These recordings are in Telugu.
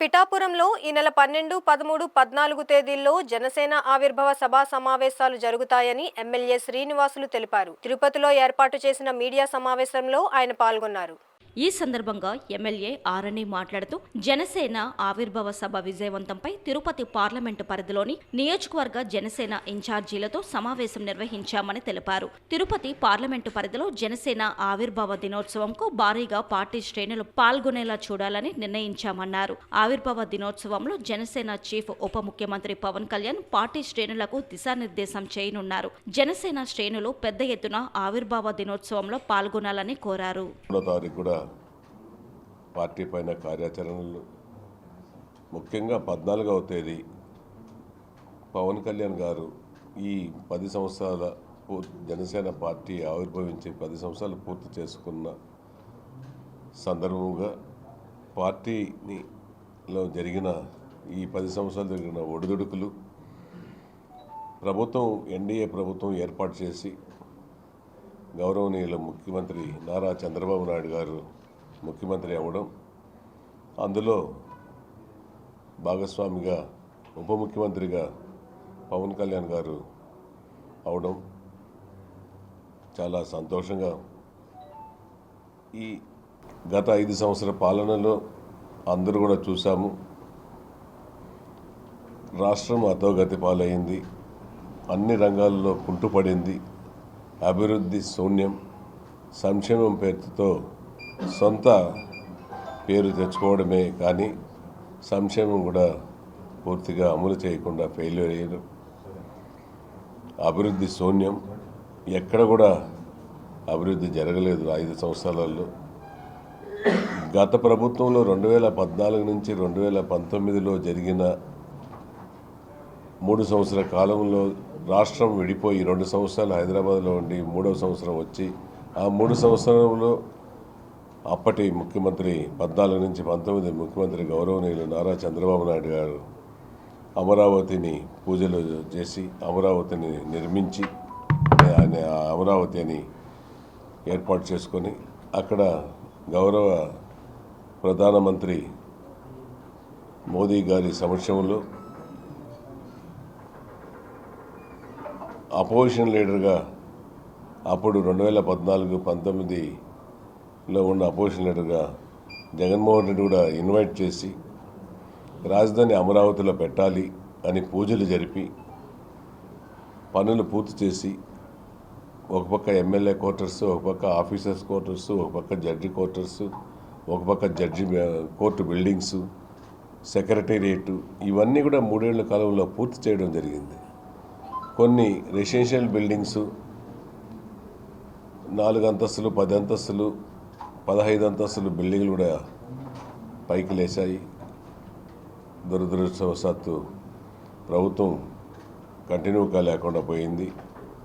పిఠాపురంలో ఈ నెల 12, 13, 14 తేదీల్లో జనసేన ఆవిర్భావ సభా సమావేశాలు జరుగుతాయని ఎమ్మెల్యే శ్రీనివాసులు తెలిపారు. తిరుపతిలో ఏర్పాటు చేసిన మీడియా సమావేశంలో ఆయన పాల్గొన్నారు. ఈ సందర్భంగా ఎమ్మెల్యే ఆరణి మాట్లాడుతూ జనసేన ఆవిర్భావ సభ విజయవంతంపై తిరుపతి పార్లమెంటు పరిధిలోని నియోజకవర్గ జనసేన ఇన్ఛార్జీలతో సమావేశం నిర్వహించామని తెలిపారు. తిరుపతి పార్లమెంటు పరిధిలో జనసేన ఆవిర్భావ దినోత్సవంకు భారీగా పార్టీ శ్రేణులు పాల్గొనేలా చూడాలని నిర్ణయించామన్నారు. ఆవిర్భావ దినోత్సవంలో జనసేన చీఫ్ ఉప ముఖ్యమంత్రి పవన్ కళ్యాణ్ పార్టీ శ్రేణులకు దిశానిర్దేశం చేయనున్నారు. జనసేన శ్రేణులు పెద్ద ఎత్తున ఆవిర్భావ దినోత్సవంలో పాల్గొనాలని కోరారు. పార్టీ పైన కార్యాచరణలు ముఖ్యంగా 14వ తేదీ పవన్ కళ్యాణ్ గారు ఈ 10 సంవత్సరాల జనసేన పార్టీ ఆవిర్భవించి 10 సంవత్సరాలు పూర్తి చేసుకున్న సందర్భంగా పార్టీలో జరిగిన ఈ 10 సంవత్సరాలు జరిగిన ఒడిదుడుకులు ప్రభుత్వం ఎన్డీఏ ప్రభుత్వం ఏర్పాటు చేసి గౌరవనీయులు ముఖ్యమంత్రి నారా చంద్రబాబు నాయుడు గారు ముఖ్యమంత్రి అవ్వడం, అందులో భాగస్వామిగా ఉప ముఖ్యమంత్రిగా పవన్ కళ్యాణ్ గారు అవడం చాలా సంతోషంగా. ఈ గత 5 సంవత్సరాల పాలనలో అందరూ కూడా చూసాము, రాష్ట్రం అధోగతి పాలైంది, అన్ని రంగాల్లో కుంటుపడింది, అభివృద్ధి శూన్యం, సంక్షేమం పేరుతో సొంత పేరు తెచ్చుకోవడమే కానీ సంక్షేమం కూడా పూర్తిగా అమలు చేయకుండా ఫెయిల్యూర్ అయ్యారు. అభివృద్ధి శూన్యం, ఎక్కడ కూడా అభివృద్ధి జరగలేదు 5 సంవత్సరాలలో. గత ప్రభుత్వంలో 2014 నుంచి 2019లో జరిగిన 3 సంవత్సరాల కాలంలో రాష్ట్రం విడిపోయి 2 సంవత్సరాలు హైదరాబాద్లో ఉండి 3వ సంవత్సరం వచ్చి ఆ 3 సంవత్సరంలో అప్పటి ముఖ్యమంత్రి 14 నుంచి 19 ముఖ్యమంత్రి గౌరవనీయులు నారా చంద్రబాబు నాయుడు గారు అమరావతిని పూజలు చేసి అమరావతిని నిర్మించి ఆయన అమరావతి అని ఏర్పాటు చేసుకొని అక్కడ గౌరవ ప్రధానమంత్రి మోదీ గారి సమక్షంలో అపోజిషన్ లీడర్గా అప్పుడు 2014-19లో ఉన్న అపోజిషన్ లీడర్గా జగన్మోహన్ రెడ్డి కూడా ఇన్వైట్ చేసి రాజధాని అమరావతిలో పెట్టాలి అని పూజలు జరిపి పనులు పూర్తి చేసి ఒక పక్క ఎమ్మెల్యే క్వార్టర్స్, ఒక పక్క ఆఫీసర్స్ క్వార్టర్స్, ఒక పక్క జడ్జి క్వార్టర్స్, ఒక పక్క జడ్జి కోర్టు బిల్డింగ్స్, సెక్రటేరియట్, ఇవన్నీ కూడా 3 ఏళ్ల కాలంలో పూర్తి చేయడం జరిగింది. కొన్ని రెసిడెన్షియల్ బిల్డింగ్స్ 4 అంతస్తులు, 10 అంతస్తులు, 15 అంతస్తులు బిల్డింగ్లు కూడా పైకి లేచాయి. దురదృష్టవశాత్తు ప్రభుత్వం కంటిన్యూగా లేకుండా పోయింది.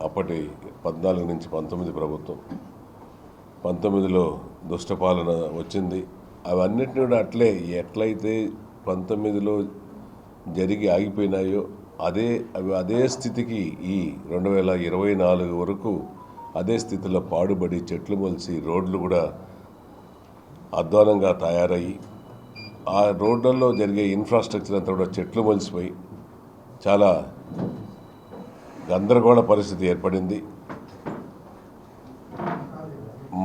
అప్పటి 14 నుంచి 19 ప్రభుత్వం, 19లో దుష్టపాలన వచ్చింది. అవన్నిటిని కూడా ఎట్లయితే 19లో జరిగి ఆగిపోయినాయో అదే స్థితికి ఈ 2024 వరకు అదే స్థితిలో పాడుబడి చెట్లు మొలిసి రోడ్లు కూడా అధ్వానంగా తయారయ్యి ఆ రోడ్లలో జరిగే ఇన్ఫ్రాస్ట్రక్చర్ అంతా కూడా చెట్లు మొలిసిపోయి చాలా గందరగోళ పరిస్థితి ఏర్పడింది.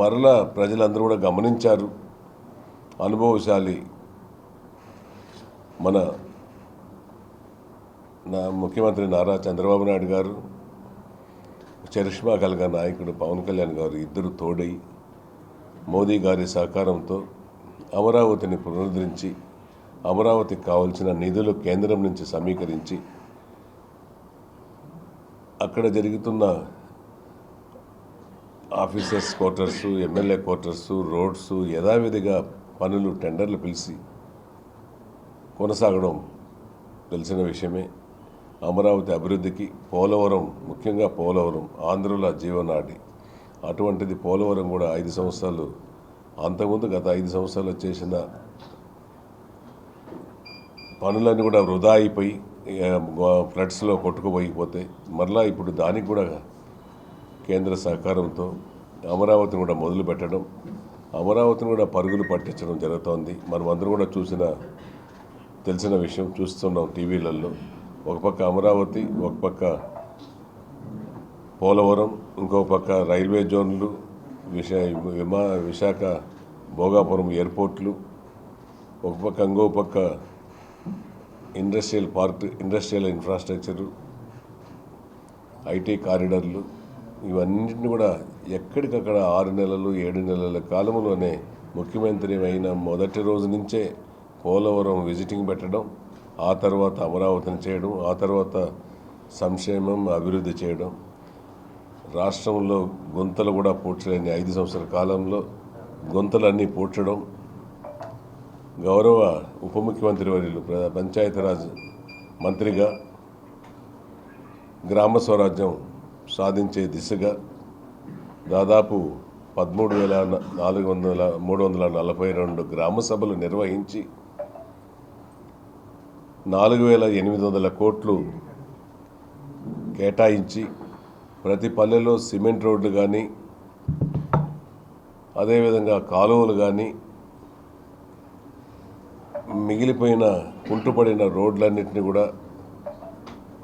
మరలా ప్రజలందరూ కూడా గమనించారు. అనుభవశాలి మన ముఖ్యమంత్రి నారా చంద్రబాబు నాయుడు గారు, చరిష్మా కలిగిన నాయకుడు పవన్ కళ్యాణ్ గారు ఇద్దరు తోడై మోదీ గారి సహకారంతో అమరావతిని పునరుద్ధరించి అమరావతికి కావాల్సిన నిధులు కేంద్రం నుంచి సమీకరించి అక్కడ జరుగుతున్న officers quarters, MLA quarters, roads యథావిధిగా పనులు టెండర్లు పిలిచి కొనసాగడం తెలిసిన విషయమే. అమరావతి అభివృద్ధికి పోలవరం, ముఖ్యంగా పోలవరం ఆంధ్రుల జీవనాడి, అటువంటిది పోలవరం కూడా 5 సంవత్సరాలు అంతకుముందు గత 5 సంవత్సరాలు చేసిన పనులన్నీ కూడా వృధా అయిపోయి ఫ్లడ్స్లో కొట్టుకుపోయిపోతే మరలా ఇప్పుడు దానికి కూడా కేంద్ర సహకారంతో అమరావతిని కూడా మొదలు పెట్టడం, అమరావతిని కూడా పరుగులు పట్టించడం జరుగుతోంది. మనమందరం కూడా చూసిన తెలిసిన విషయం, చూస్తున్నాం టీవీలలో. ఒక పక్క అమరావతి, ఒక పక్క పోలవరం, ఇంకో పక్క రైల్వే జోన్లు, విశాఖ భోగాపురం ఎయిర్పోర్ట్లు, ఒక పక్క ఇంకో పక్క industrial park, industrial infrastructure, IT కారిడార్లు, ఇవన్నింటిని కూడా ఎక్కడికక్కడ 6 నెలలు 7 నెలల కాలంలోనే ముఖ్యమంత్రి అయిన మొదటి రోజు నుంచే పోలవరం విజిటింగ్ పెట్టడం, ఆ తర్వాత అమరావతిని చేయడం, ఆ తర్వాత సంక్షేమం అభివృద్ధి చేయడం, రాష్ట్రంలో గుంతలు కూడా పూడ్చలేని 5 సంవత్సరాల కాలంలో గుంతలన్నీ పూడ్చడం, గౌరవ ఉప ముఖ్యమంత్రి వర్యులు పంచాయతీరాజ్ మంత్రిగా గ్రామ స్వరాజ్యం సాధించే దిశగా దాదాపు 13,342 గ్రామ సభలు నిర్వహించి 4,800 కోట్లు కేటాయించి ప్రతి పల్లెలో సిమెంట్ రోడ్లు కానీ, అదేవిధంగా కాలువలు కానీ, మిగిలిపోయిన కుంటుపడిన రోడ్లన్నింటినీ కూడా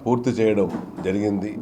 పూర్తి చేయడం జరిగింది.